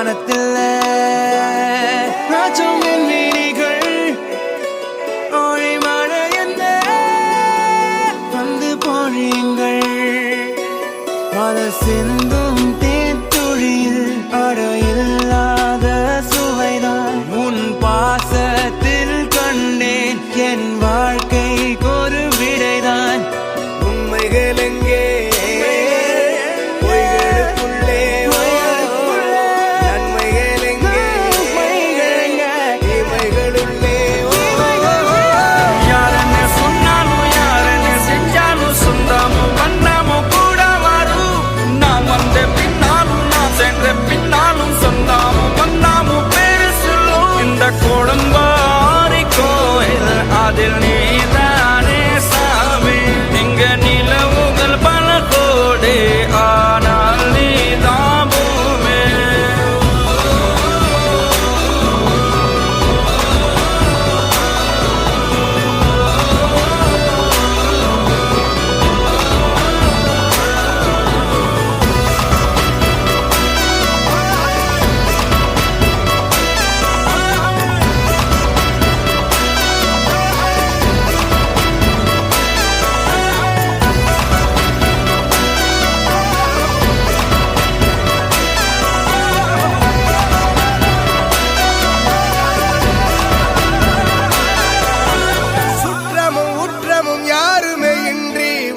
வானத்தில் நாச்சும் விண்மீனிகள் ஒளி மழை என்ன வந்து பொழியுங்கள் பல சிந்தும் தேத்துழியில் அடையில்லாத சுவைதான் உன் பாசத்தில் கண்டேன் என் வாழ்க்கைக்கு ஒரு விடைதான் உண்மைகள் எங்கே அதில் நீதானே சாமி இங்க நிலவுகள் பல கோடி ஆனால் நீதான் பூமி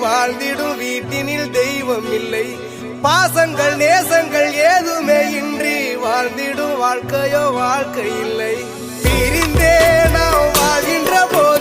வாழ்ந்திடும் வீட்டினில் தெய்வம் இல்லை பாசங்கள் நேசங்கள் ஏதுமே இன்றி வாழ்ந்திடும் வாழ்க்கையோ வாழ்க்கை இல்லை பிரிந்தே நாம் வாழ்கின்ற போது